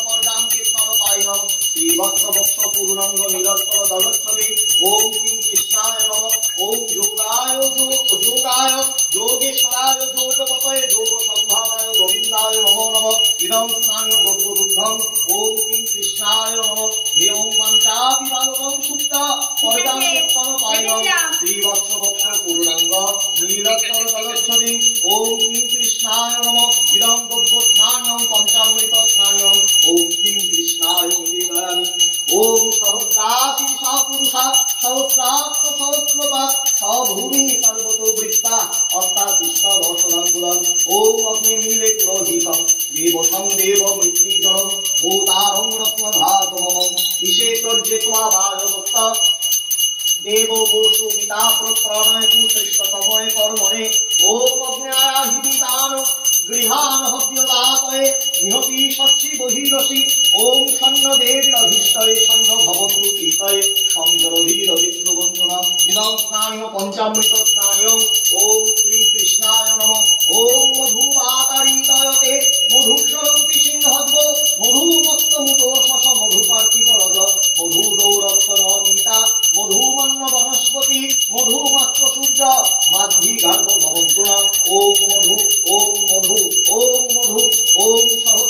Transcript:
পর্দাং কীর্তনপায়িনম শ্রীবৎসবৎস পূর্ণাঙ্গ নীলোত্পল দলচ্ছবে ওম শ্রী কৃষ্ণায় নমঃ ওম যোগায় যোগেশ্বরায় যোগপতয়ে যোগ সম্ভাবায় গোবিন্দায় নমো নমঃ ইদং স্নায়ু গর্ভদুগ্ধং ওম শ্রী কৃষ্ণায় নমঃ হে ওম মন্ত্রাপি বালকং সুপ্তা পর্দাং কীর্তনপায়িনম শ্রীবৎসবৎস পূর্ণাঙ্গ নীলোত্পল দলচ্ছবে ওম শ্রী কৃষ্ণায় নমঃ ইদং গর্ভ স্নানং পঞ্চামৃত স্নানং ওম শ্রী কৃষ্ণায় নিবেদয়ামি ওম সহস্রাশি পুরুষা সহস্রাক্ষ সহস্রতা সভূমি পার্বত বৃত্তা অর্থাৎ দশনাঙ্গুলম ওম অগ্নি নীলে পুরোহিতম দেবসং দেব মৃত্যুজনম ভূতারং রত্নধাতমম বিশেষর্যে ত্বাবায়বস্ত দেব বসু পিতা প্রণয় কুশ্রেষ্ঠতময় কর্মণে ওম অগ্ন্যাহিতান গৃহান হব্যদাতয়ে নিহতি সচ্ছি বহিরসি ওম সন্ন দেবী অধীষ্টয়ে সন্ন ভবন্তু কীর্তয়ে সংজরধীর বিষ্ণুবন্দনা ইদং স্নানীয় পঞ্চামৃত স্নানীয় ওম শ্রী কৃষ্ণায় নমঃ ওম মধুপাতারিতয়তে মধুক্ষরন্তি সিংহদ্ব মধুমত্তমুতো শশ মধুপার্থিবরজ মধুদৌরত্তনপিতা মধুমন্ন বনস্পতি মধুমাত্র সূর্য মাধ্বী গার্ভ ভবন্তুনা ওম মধু ওম মধু ওম মধু ওম সহস্র